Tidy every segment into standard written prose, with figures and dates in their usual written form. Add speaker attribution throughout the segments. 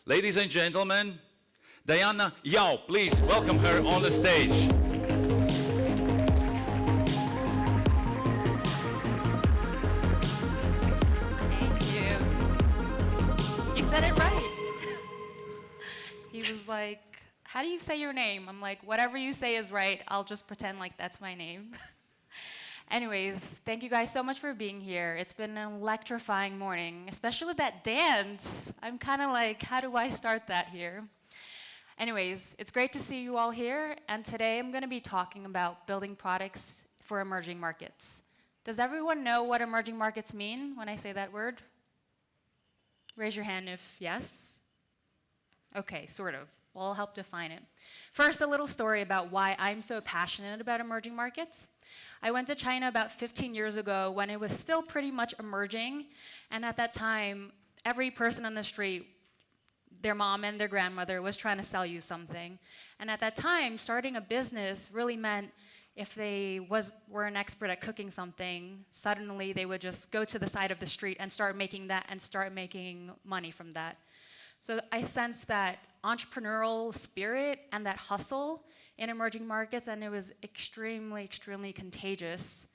Speaker 1: Ladies and gentlemen, Dianna Yau, please welcome her on the stage.
Speaker 2: Thank you. You said it right. He was like, how do you say your name? I'm like, whatever you say is right. I'll just pretend like that's my name. Anyways, thank you guys so much for being here. It's been an electrifying morning, especially that dance. I'm kind of like, how do I start that here? Anyways, it's great to see you all here, and today I'm going to be talking about building products for emerging markets. Does everyone know what emerging markets mean when I say that word? Raise your hand if yes. Okay, sort of. Well, I'll help define it. First, a little story about why I'm so passionate about emerging markets. I went to China about 15 years ago when it was still pretty much emerging, and at that time, every person on the street, their mom and their grandmother, was trying to sell you something. And at that time, starting a business really meant if they were an expert at cooking something, suddenly they would just go to the side of the street and start making that and start making money from that. So I sensed that entrepreneurial spirit and that hustle in emerging markets, and it was extremely, extremely contagious.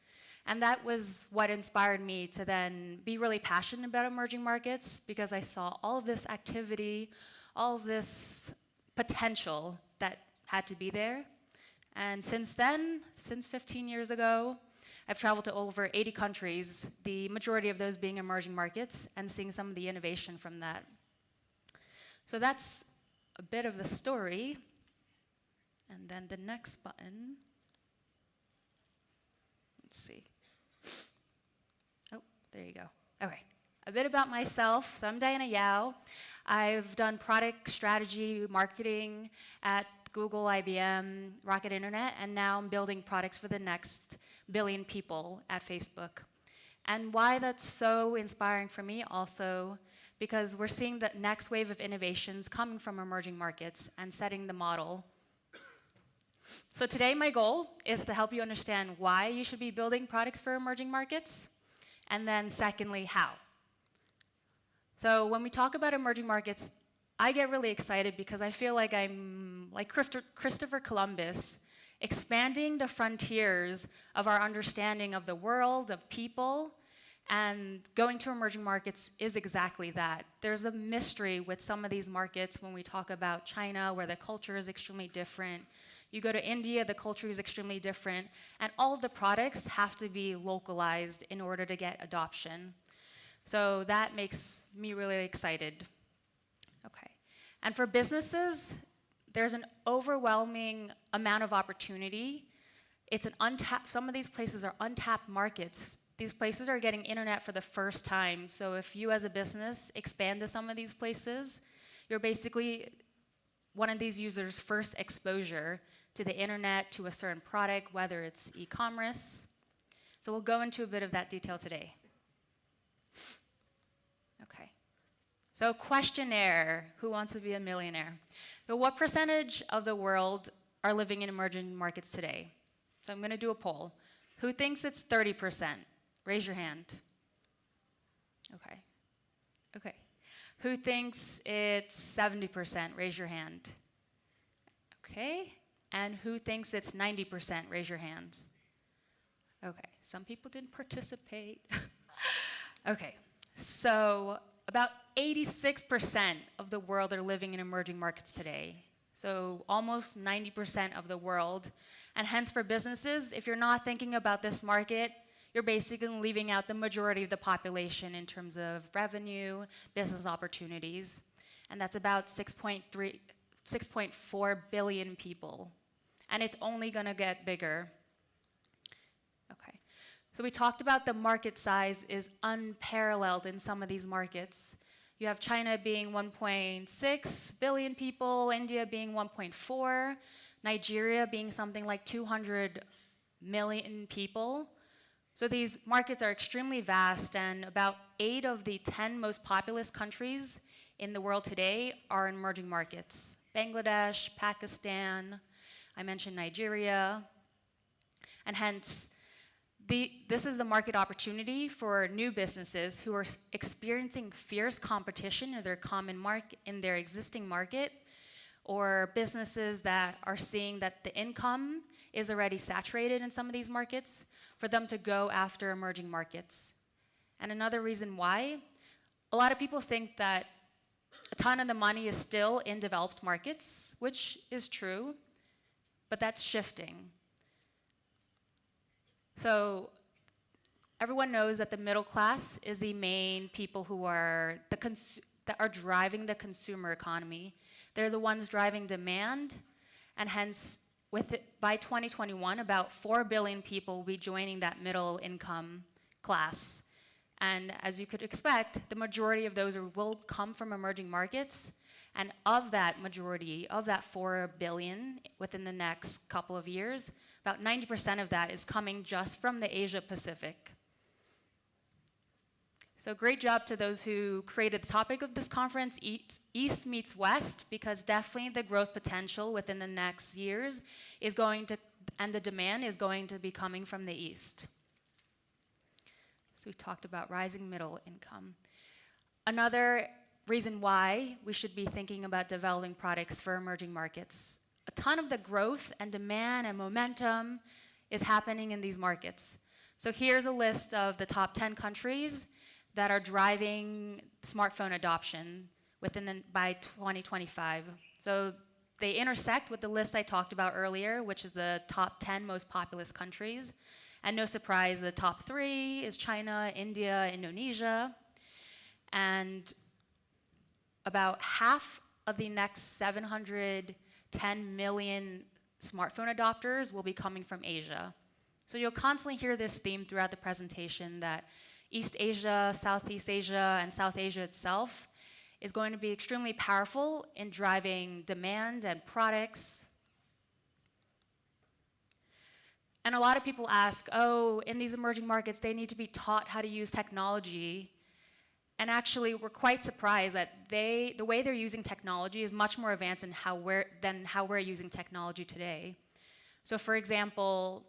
Speaker 2: And that was what inspired me to then be really passionate about emerging markets, because I saw all of this activity, all of this potential that had to be there. And since then, since 15 years ago, I've traveled to over 80 countries, the majority of those being emerging markets, and seeing some of the innovation from that. So that's a bit of the story. And then the next button, let's see. Oh, there you go. Okay, a bit about myself. So I'm Dianna Yau. I've done product strategy, marketing at Google, IBM, Rocket Internet, and now I'm building products for the next billion people at Facebook. And why that's so inspiring for me also, because we're seeing the next wave of innovations coming from emerging markets and setting the model. So today my goal is to help you understand why you should be building products for emerging markets, and then secondly, how. So when we talk about emerging markets, I get really excited because I feel like I'm like Christopher Columbus, expanding the frontiers of our understanding of the world, of people, and going to emerging markets is exactly that. There's a mystery with some of these markets when we talk about China, where the culture is extremely different. You go to India, the culture is extremely different, and all of the products have to be localized in order to get adoption. So that makes me really excited. Okay. And for businesses, there's an overwhelming amount of opportunity. It's an untapped, some of these places are untapped markets. These places are getting internet for the first time. So if you as a business expand to some of these places, you're basically one of these users' first exposure to the internet, to a certain product, whether it's e-commerce. So we'll go into a bit of that detail today. Okay. So questionnaire, who wants to be a millionaire? So what percentage of the world are living in emerging markets today? So I'm going to do a poll. Who thinks it's 30%? Raise your hand. Okay. Okay. Who thinks it's 70%? Raise your hand. Okay. And who thinks it's 90%? Raise your hands. Okay, some people didn't participate. Okay, so about 86% of the world are living in emerging markets today. So almost 90% of the world. And hence for businesses, if you're not thinking about this market, you're basically leaving out the majority of the population in terms of revenue, business opportunities. And that's about 6.4 billion people. And it's only going to get bigger. Okay. So we talked about the market size is unparalleled in some of these markets. You have China being 1.6 billion people, India being 1.4, Nigeria being something like 200 million people. So these markets are extremely vast, and about 8 of the 10 most populous countries in the world today are emerging markets. Bangladesh, Pakistan, I mentioned Nigeria, and hence This is the market opportunity for new businesses who are experiencing fierce competition in their existing market, or businesses that are seeing that the income is already saturated in some of these markets, for them to go after emerging markets. And another reason why, a lot of people think that a ton of the money is still in developed markets, which is true, but that's shifting. So everyone knows that the middle class is the main people who are that are driving the consumer economy. They're the ones driving demand, and hence, by 2021, about 4 billion people will be joining that middle income class. And as you could expect, the majority of those will come from emerging markets. And of that majority, of that 4 billion within the next couple of years, about 90% of that is coming just from the Asia Pacific. So great job to those who created the topic of this conference, East meets West, because definitely the growth potential within the next years is going to, and the demand is going to be coming from the East. So we talked about rising middle income. Another reason why we should be thinking about developing products for emerging markets. A ton of the growth and demand and momentum is happening in these markets. So here's a list of the top 10 countries that are driving smartphone adoption by 2025. So they intersect with the list I talked about earlier, which is the top 10 most populous countries. And no surprise, the top 3 is China, India, Indonesia. And about half of the next 710 million smartphone adopters will be coming from Asia. So you'll constantly hear this theme throughout the presentation that East Asia, Southeast Asia, and South Asia itself is going to be extremely powerful in driving demand and products. And a lot of people ask, oh, in these emerging markets, they need to be taught how to use technology. And actually, we're quite surprised that the way they're using technology is much more advanced than how we're using technology today. So for example,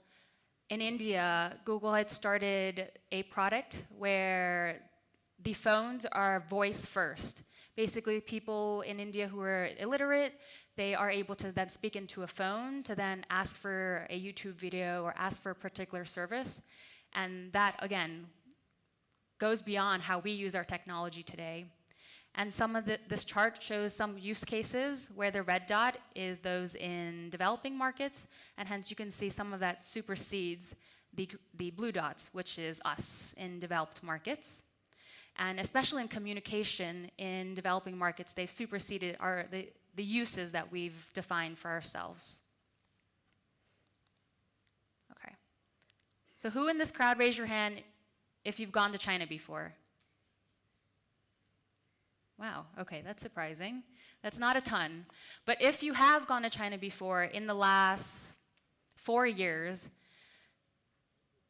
Speaker 2: in India, Google had started a product where the phones are voice first. Basically, people in India who are illiterate, they are able to then speak into a phone to then ask for a YouTube video or ask for a particular service. And that, again, goes beyond how we use our technology today. And this chart shows some use cases where the red dot is those in developing markets, and hence you can see some of that supersedes the blue dots, which is us in developed markets. And especially in communication in developing markets, they've superseded the uses that we've defined for ourselves. Okay. So who in this crowd, raise your hand if you've gone to China before? Wow, okay, that's surprising. That's not a ton. But if you have gone to China before in the last 4 years,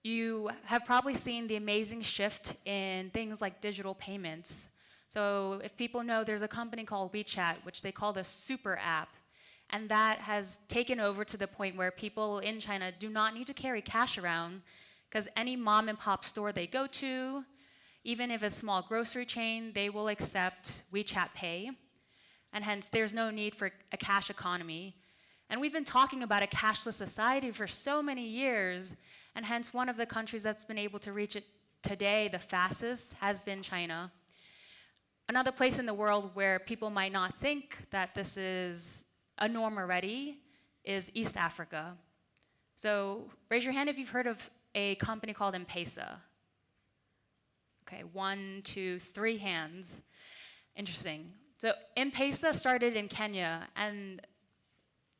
Speaker 2: you have probably seen the amazing shift in things like digital payments. So if people know, there's a company called WeChat, which they call the super app, and that has taken over to the point where people in China do not need to carry cash around, because any mom and pop store they go to, even if it's a small grocery chain, they will accept WeChat Pay, and hence there's no need for a cash economy. And we've been talking about a cashless society for so many years, and hence one of the countries that's been able to reach it today the fastest has been China. Another place in the world where people might not think that this is a norm already is East Africa. So raise your hand if you've heard of a company called M-Pesa. Okay, 1, 2, 3 hands. Interesting. So M-Pesa started in Kenya, and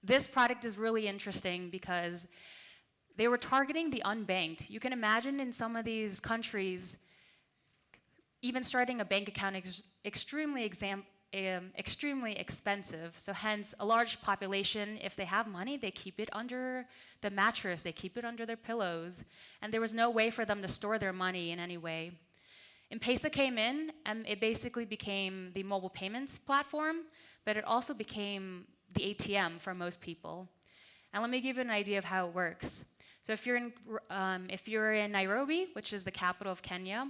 Speaker 2: this product is really interesting because they were targeting the unbanked. You can imagine in some of these countries, even starting a bank account is extremely expensive. So hence, a large population, if they have money, they keep it under the mattress, they keep it under their pillows, and there was no way for them to store their money in any way. M-Pesa came in, and it basically became the mobile payments platform, but it also became the ATM for most people. And let me give you an idea of how it works. So if you're in Nairobi, which is the capital of Kenya,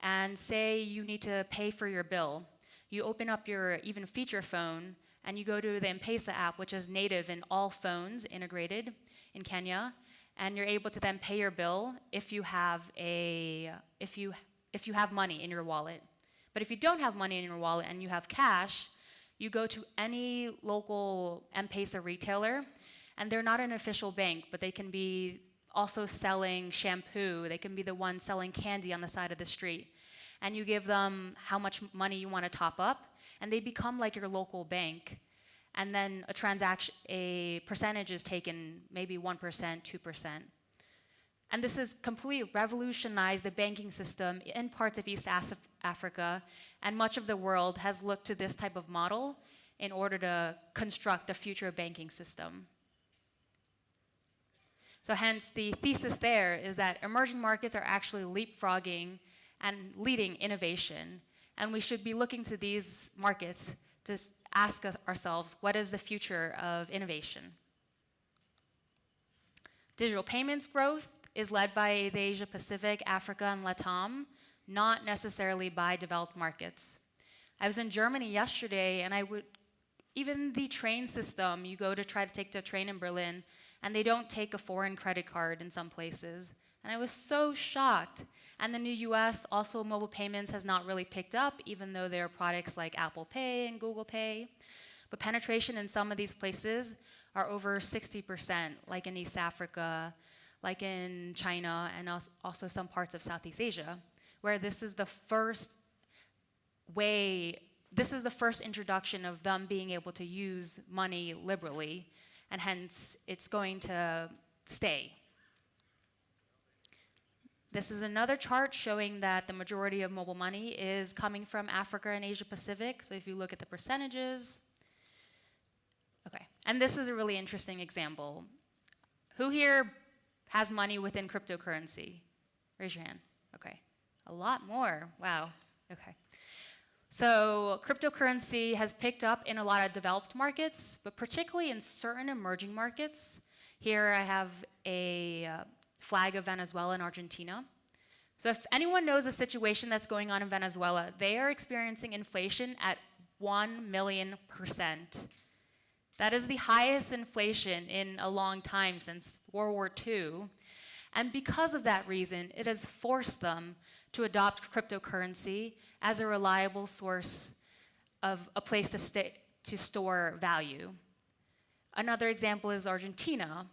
Speaker 2: and say you need to pay for your bill, you open up your even feature phone and you go to the M-Pesa app, which is native in all phones integrated in Kenya, and you're able to then pay your bill if you have money in your wallet. But if you don't have money in your wallet and you have cash, you go to any local M-Pesa retailer, and they're not an official bank, but they can be also selling shampoo. They can be the one selling candy on the side of the street. And you give them how much money you want to top up, and they become like your local bank. And then a percentage is taken, maybe 1%, 2%. And this has completely revolutionized the banking system in parts of East Africa, and much of the world has looked to this type of model in order to construct the future banking system. So hence, the thesis there is that emerging markets are actually leapfrogging and leading innovation, and we should be looking to these markets to ask ourselves, what is the future of innovation? Digital payments growth is led by the Asia Pacific, Africa, and Latam, not necessarily by developed markets. I was in Germany yesterday, and even the train system, you go to try to take the train in Berlin, and they don't take a foreign credit card in some places. And I was so shocked. And in the US, also mobile payments has not really picked up, even though there are products like Apple Pay and Google Pay. But penetration in some of these places are over 60%, like in East Africa, like in China, and also some parts of Southeast Asia, where this is the first introduction of them being able to use money liberally, and hence it's going to stay. This is another chart showing that the majority of mobile money is coming from Africa and Asia Pacific. So if you look at the percentages, okay. And this is a really interesting example. Who here has money within cryptocurrency? Raise your hand. Okay. A lot more. Wow. Okay. So cryptocurrency has picked up in a lot of developed markets, but particularly in certain emerging markets. Here I have a flag of Venezuela and Argentina. So if anyone knows the situation that's going on in Venezuela, they are experiencing inflation at 1,000,000%. That is the highest inflation in a long time, since World War II. And because of that reason, it has forced them to adopt cryptocurrency as a reliable source of a place to store value. Another example is Argentina,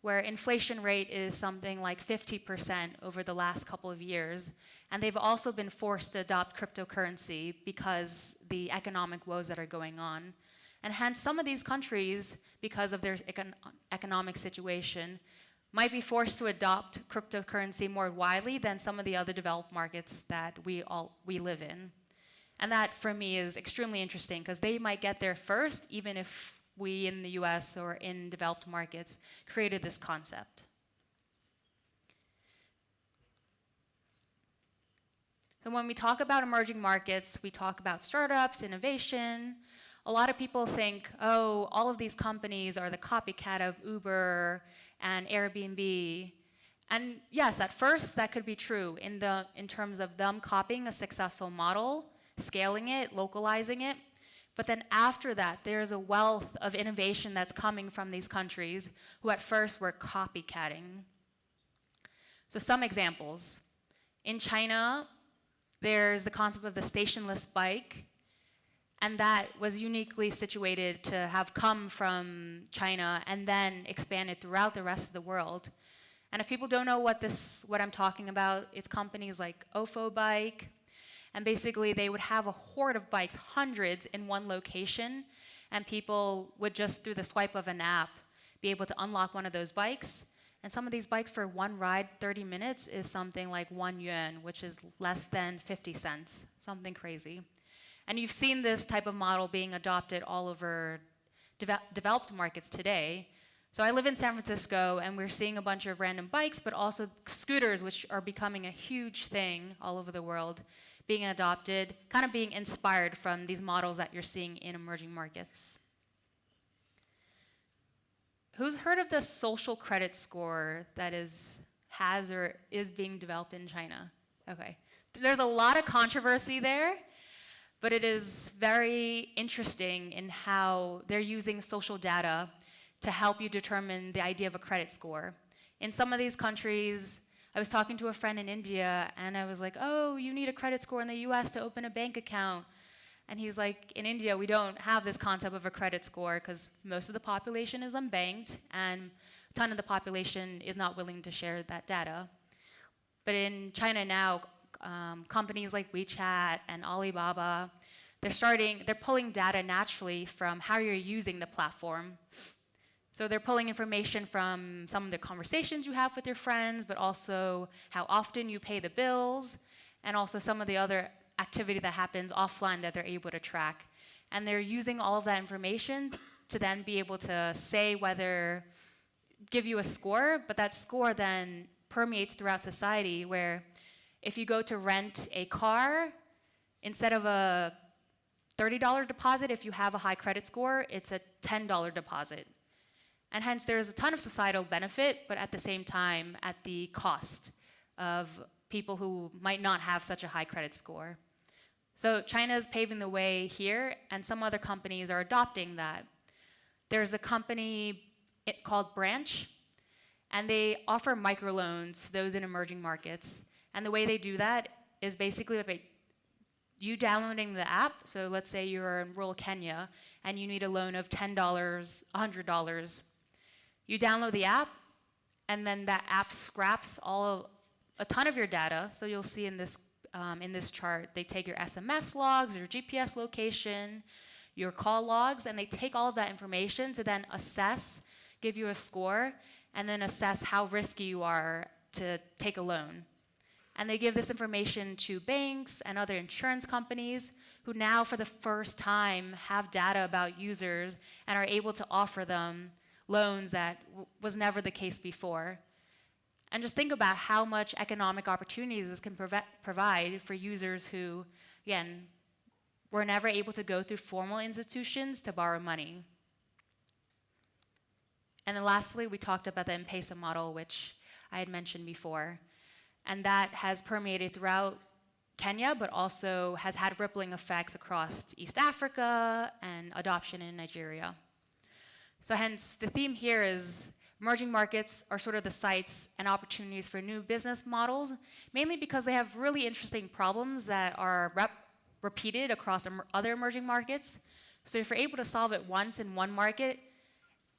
Speaker 2: where inflation rate is something like 50% over the last couple of years. And they've also been forced to adopt cryptocurrency because the economic woes that are going on. And hence, some of these countries, because of their economic situation, might be forced to adopt cryptocurrency more widely than some of the other developed markets that we live in. And that, for me, is extremely interesting, because they might get there first, even if we in the US or in developed markets created this concept. So when we talk about emerging markets, we talk about startups, innovation. A lot of people think, oh, all of these companies are the copycat of Uber and Airbnb. And yes, at first that could be true in terms of them copying a successful model, scaling it, localizing it. But then after that, there's a wealth of innovation that's coming from these countries who at first were copycatting. So some examples. In China, there's the concept of the stationless bike, and that was uniquely situated to have come from China and then expanded throughout the rest of the world. And if people don't know what I'm talking about, it's companies like Ofo Bike. And basically, they would have a horde of bikes, hundreds in one location, and people would just, through the swipe of an app, be able to unlock one of those bikes. And some of these bikes, for one ride, 30 minutes, is something like 1 yuan, which is less than 50 cents, something crazy. And you've seen this type of model being adopted all over developed markets today. So I live in San Francisco, and we're seeing a bunch of random bikes, but also scooters, which are becoming a huge thing all over the world, being adopted, kind of being inspired from these models that you're seeing in emerging markets. Who's heard of the social credit score that has or is being developed in China? Okay. There's a lot of controversy there, but it is very interesting in how they're using social data to help you determine the idea of a credit score. In some of these countries, I was talking to a friend in India, and I was like, oh, you need a credit score in the US to open a bank account. And he's like, in India, we don't have this concept of a credit score because most of the population is unbanked, and a ton of the population is not willing to share that data. But in China now, companies like WeChat and Alibaba, they're pulling data naturally from how you're using the platform. So they're pulling information from some of the conversations you have with your friends, but also how often you pay the bills, and also some of the other activity that happens offline that they're able to track. And they're using all of that information to then be able to say give you a score, but that score then permeates throughout society, where if you go to rent a car, instead of a $30 deposit, if you have a high credit score, it's a $10 deposit. And hence, there's a ton of societal benefit, but at the same time, at the cost of people who might not have such a high credit score. So China is paving the way here, and some other companies are adopting that. There's a company called Branch, and they offer microloans to those in emerging markets. And the way they do that is basically by you downloading the app. So let's say you're in rural Kenya, and you need a loan of $10, $100. You download the app, and then that app scraps a ton of your data. So you'll see in this chart, they take your SMS logs, your GPS location, your call logs, and they take all of that information to then assess, give you a score, and then assess how risky you are to take a loan. And they give this information to banks and other insurance companies who now, for the first time, have data about users and are able to offer them loans that was never the case before. And just think about how much economic opportunities this can provide for users who, again, were never able to go through formal institutions to borrow money. And then lastly, we talked about the M-Pesa model, which I had mentioned before. And that has permeated throughout Kenya, but also has had rippling effects across East Africa and adoption in Nigeria. So hence, the theme here is emerging markets are sort of the sites and opportunities for new business models, mainly because they have really interesting problems that are repeated across other emerging markets. So if you're able to solve it once in one market,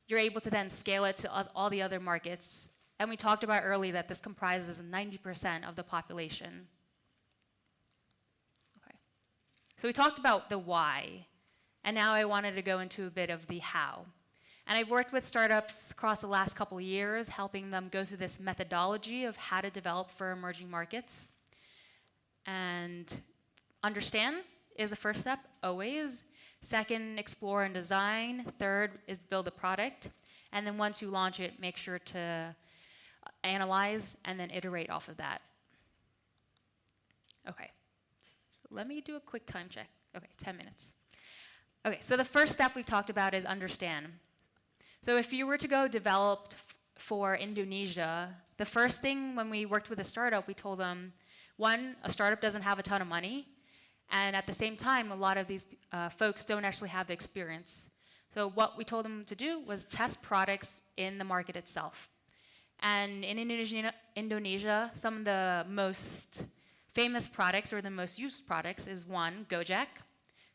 Speaker 2: you're able to then scale it to all the other markets. And we talked about earlier that this comprises 90% of the population. Okay. So we talked about the why, and now I wanted to go into a bit of the how. And I've worked with startups across the last couple of years, helping them go through this methodology of how to develop for emerging markets. And understand is the first step, always. Second, explore and design. Third is build a product. And then once you launch it, make sure to analyze and then iterate off of that. Okay, so let me do a quick time check. Okay, 10 minutes. Okay, so the first step we've talked about is understand. So if you were to go develop for Indonesia, the first thing when we worked with a startup, we told them, one, a startup doesn't have a ton of money, and at the same time, a lot of these folks don't actually have the experience. So what we told them to do was test products in the market itself. And in Indonesia, some of the most famous products or the most used products is one, Gojek.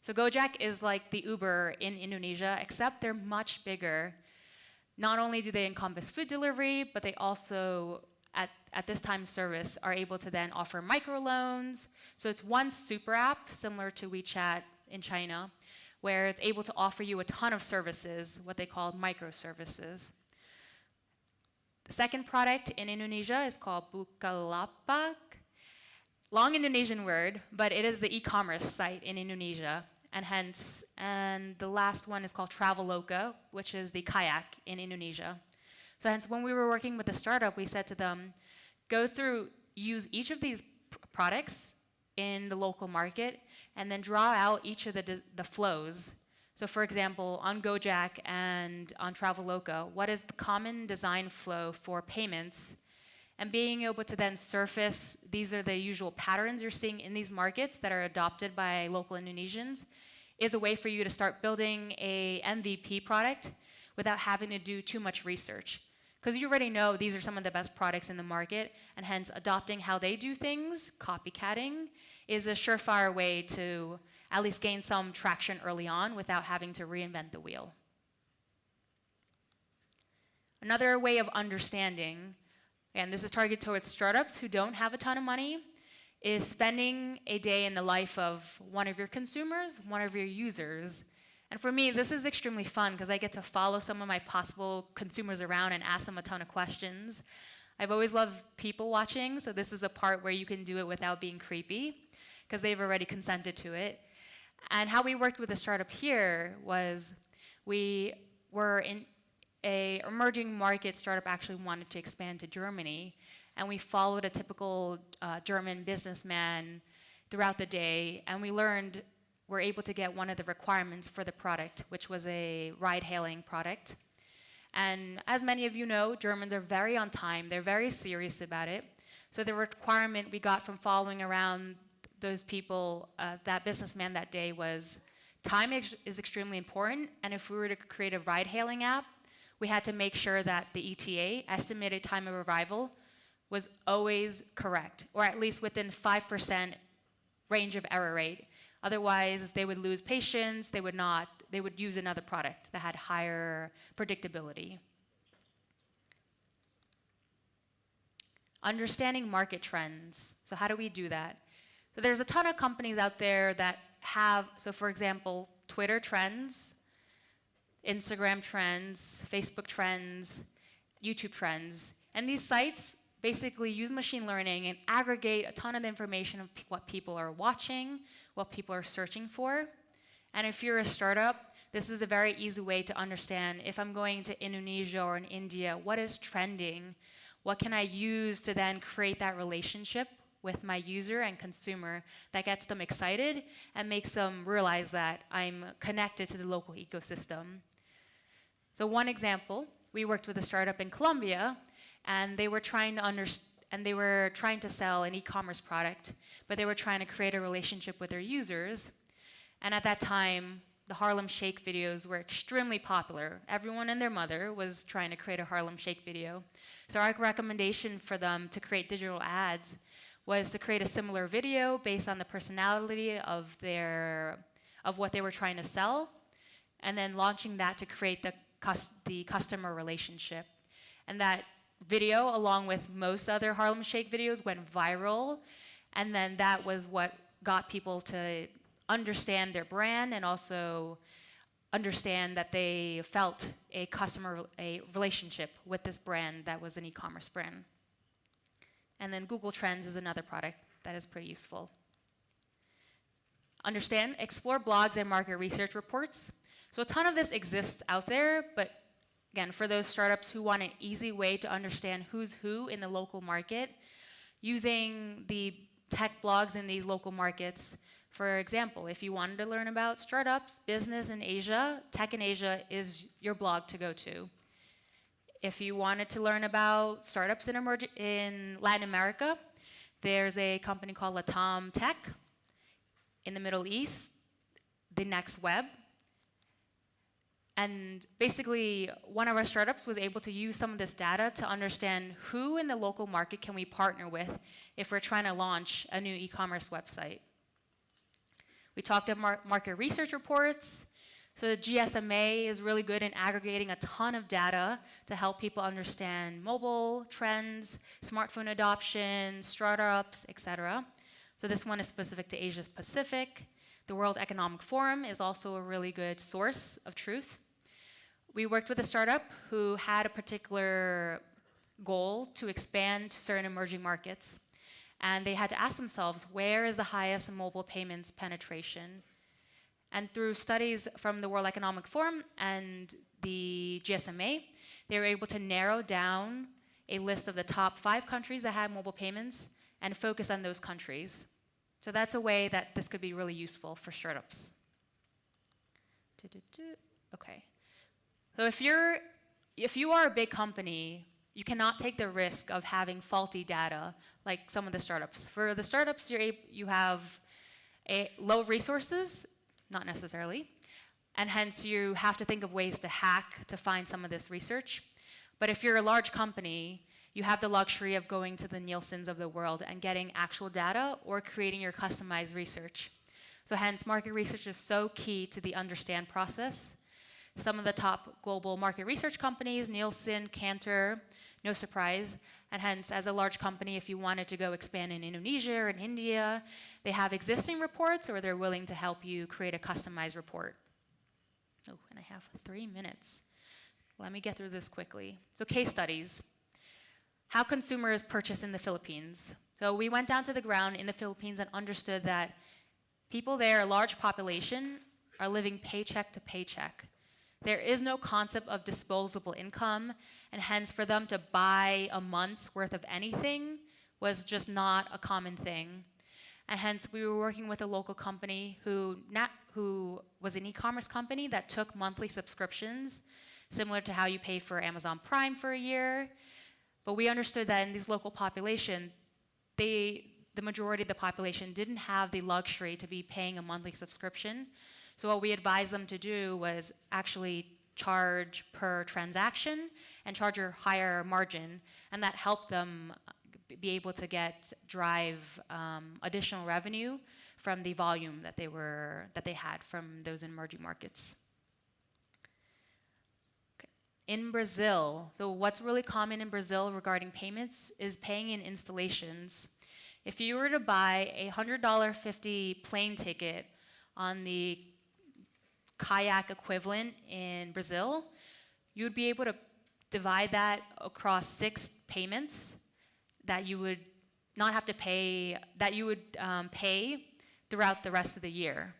Speaker 2: So Gojek is like the Uber in Indonesia, except they're much bigger. Not only do they encompass food delivery, but they also, at this time service, are able to then offer microloans. So it's one super app, similar to WeChat in China, where it's able to offer you a ton of services, what they call microservices. The second product in Indonesia is called Bukalapak. Long Indonesian word, but it is the e-commerce site in Indonesia. And the last one is called Traveloka, which is the kayak in Indonesia. So hence, when we were working with the startup, we said to them, use each of these products in the local market, and then draw out each of the flows. So for example, on Gojek and on Traveloka, what is the common design flow for payments? And being able to then surface, these are the usual patterns you're seeing in these markets that are adopted by local Indonesians, is a way for you to start building a MVP product without having to do too much research. Because you already know these are some of the best products in the market, and hence adopting how they do things, copycatting, is a surefire way to at least gain some traction early on without having to reinvent the wheel. Another way of understanding, and this is targeted towards startups who don't have a ton of money, is spending a day in the life of one of your consumers, one of your users. And for me, this is extremely fun because I get to follow some of my possible consumers around and ask them a ton of questions. I've always loved people watching, so this is a part where you can do it without being creepy because they've already consented to it. And how we worked with the startup here was we were in a emerging market startup actually wanted to expand to Germany, and we followed a typical German businessman throughout the day, and we learned we're able to get one of the requirements for the product, which was a ride-hailing product. And as many of you know, Germans are very on time. They're very serious about it. So the requirement we got from following around those people, that businessman that day, was time is extremely important, and if we were to create a ride-hailing app, we had to make sure that the ETA, estimated time of arrival, was always correct, or at least within 5% range of error rate. Otherwise, they would lose patience, they would use another product that had higher predictability. Understanding market trends. So how do we do that? So there's a ton of companies out there that have, so for example, Twitter trends, Instagram trends, Facebook trends, YouTube trends. And these sites basically use machine learning and aggregate a ton of the information of what people are watching, what people are searching for. And if you're a startup, this is a very easy way to understand if I'm going to Indonesia or in India, what is trending? What can I use to then create that relationship with my user and consumer that gets them excited and makes them realize that I'm connected to the local ecosystem? So one example, we worked with a startup in Colombia, and they were trying to sell an e-commerce product, but they were trying to create a relationship with their users. And at that time, the Harlem Shake videos were extremely popular. Everyone and their mother was trying to create a Harlem Shake video. So our recommendation for them to create digital ads was to create a similar video based on the personality of what they were trying to sell, and then launching that to create the customer relationship. And that video, along with most other Harlem Shake videos, went viral, and then that was what got people to understand their brand and also understand that they felt a relationship with this brand that was an e-commerce brand. And then Google Trends is another product that is pretty useful. Explore blogs and market research reports. So a ton of this exists out there, but again, for those startups who want an easy way to understand who's who in the local market, using the tech blogs in these local markets. For example, if you wanted to learn about startups, business in Asia, tech in Asia is your blog to go to. If you wanted to learn about startups in Latin America, there's a company called Latam Tech. In the Middle East, the Next Web. And basically, one of our startups was able to use some of this data to understand who in the local market can we partner with if we're trying to launch a new e-commerce website. We talked about market research reports. So the GSMA is really good in aggregating a ton of data to help people understand mobile trends, smartphone adoption, startups, etc. So this one is specific to Asia Pacific. The World Economic Forum is also a really good source of truth. We worked with a startup who had a particular goal to expand to certain emerging markets. And they had to ask themselves, where is the highest mobile payments penetration? And through studies from the World Economic Forum and the GSMA, they were able to narrow down a list of the top 5 countries that had mobile payments and focus on those countries. So that's a way that this could be really useful for startups. Okay. So if you are a big company, you cannot take the risk of having faulty data like some of the startups. For the startups, you have low resources, not necessarily, and hence you have to think of ways to hack to find some of this research. But if you're a large company, you have the luxury of going to the Nielsen's of the world and getting actual data or creating your customized research. So hence, market research is so key to the understand process. Some of the top global market research companies, Nielsen, Kantar, no surprise, and hence, as a large company, if you wanted to go expand in Indonesia or in India, they have existing reports or they're willing to help you create a customized report. Oh, and I have 3 minutes. Let me get through this quickly. So case studies. How consumers purchase in the Philippines. So we went down to the ground in the Philippines and understood that people there, a large population, are living paycheck to paycheck. There is no concept of disposable income, and hence for them to buy a month's worth of anything was just not a common thing. And hence we were working with a local company who was an e-commerce company that took monthly subscriptions, similar to how you pay for Amazon Prime for a year. But we understood that in this local population, the majority of the population didn't have the luxury to be paying a monthly subscription. So what we advised them to do was actually charge per transaction and charge a higher margin, and that helped them be able to drive additional revenue from the volume that they had from those emerging markets. Okay. In Brazil, so what's really common in Brazil regarding payments is paying in installations. If you were to buy a $100.50 plane ticket on the kayak equivalent in Brazil, you would be able to divide that across 6 payments that you would not have to pay, that you would pay throughout the rest of the year.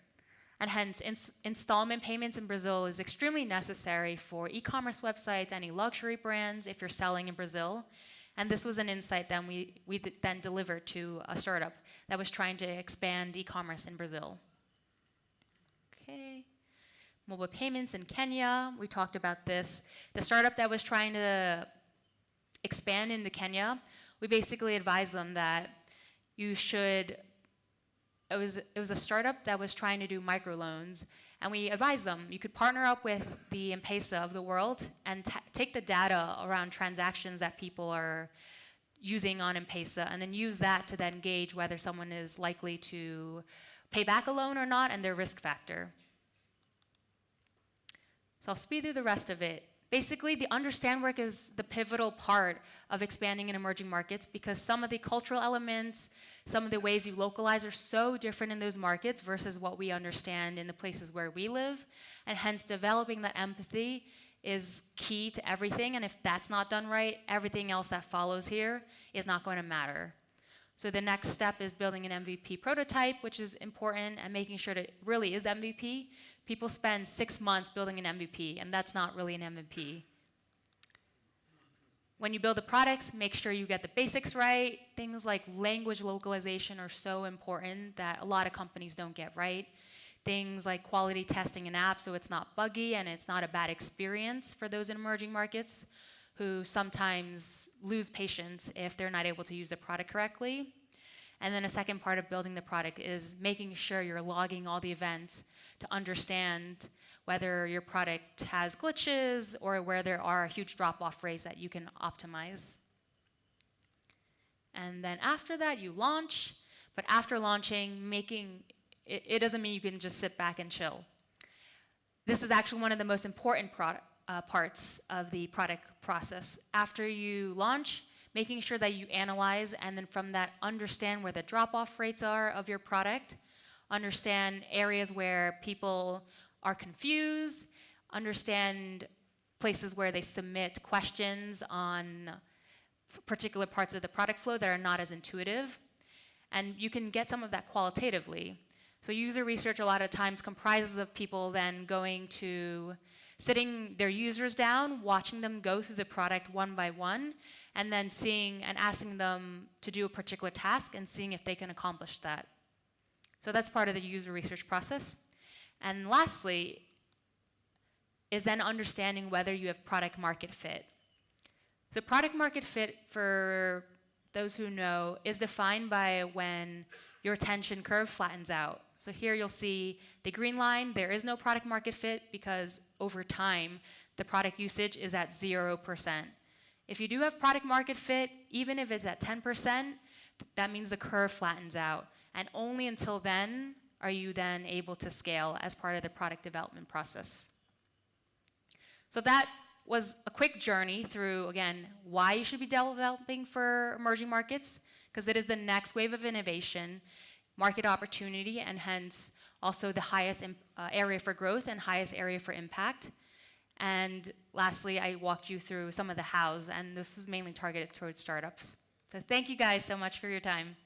Speaker 2: And hence, installment payments in Brazil is extremely necessary for e-commerce websites, any luxury brands, if you're selling in Brazil. And this was an insight that we then delivered to a startup that was trying to expand e-commerce in Brazil. Okay. Mobile payments in Kenya, we talked about this. The startup that was trying to expand into Kenya, we basically advised them that you should, it was a startup that was trying to do microloans, and we advised them you could partner up with the M-Pesa of the world and take the data around transactions that people are using on M-Pesa, and then use that to then gauge whether someone is likely to pay back a loan or not and their risk factor. So I'll speed through the rest of it. Basically, the understand work is the pivotal part of expanding in emerging markets because some of the cultural elements, some of the ways you localize are so different in those markets versus what we understand in the places where we live. And hence, developing that empathy is key to everything. And if that's not done right, everything else that follows here is not going to matter. So the next step is building an MVP prototype, which is important, and making sure that it really is MVP. People spend 6 months building an MVP, and that's not really an MVP. When you build the products, make sure you get the basics right. Things like language localization are so important that a lot of companies don't get right. Things like quality testing an app so it's not buggy and it's not a bad experience for those in emerging markets who sometimes lose patience if they're not able to use the product correctly. And then a second part of building the product is making sure you're logging all the events to understand whether your product has glitches or where there are huge drop-off rates that you can optimize. And then after that, you launch. But after launching, it doesn't mean you can just sit back and chill. This is actually one of the most important parts of the product process. After you launch, making sure that you analyze and then from that understand where the drop-off rates are of your product, understand areas where people are confused, understand places where they submit questions on particular parts of the product flow that are not as intuitive. And you can get some of that qualitatively. So user research a lot of times comprises of people then going to sitting their users down, watching them go through the product one by one, and then seeing and asking them to do a particular task and seeing if they can accomplish that. So that's part of the user research process. And lastly, is then understanding whether you have product market fit. The product market fit, for those who know, is defined by when your attention curve flattens out. So here you'll see the green line, there is no product market fit because over time, the product usage is at 0%. If you do have product market fit, even if it's at 10%, that means the curve flattens out. And only until then are you then able to scale as part of the product development process. So that was a quick journey through, again, why you should be developing for emerging markets, because it is the next wave of innovation, market opportunity, and hence also the highest area for growth and highest area for impact. And lastly, I walked you through some of the hows, and this is mainly targeted towards startups. So thank you guys so much for your time.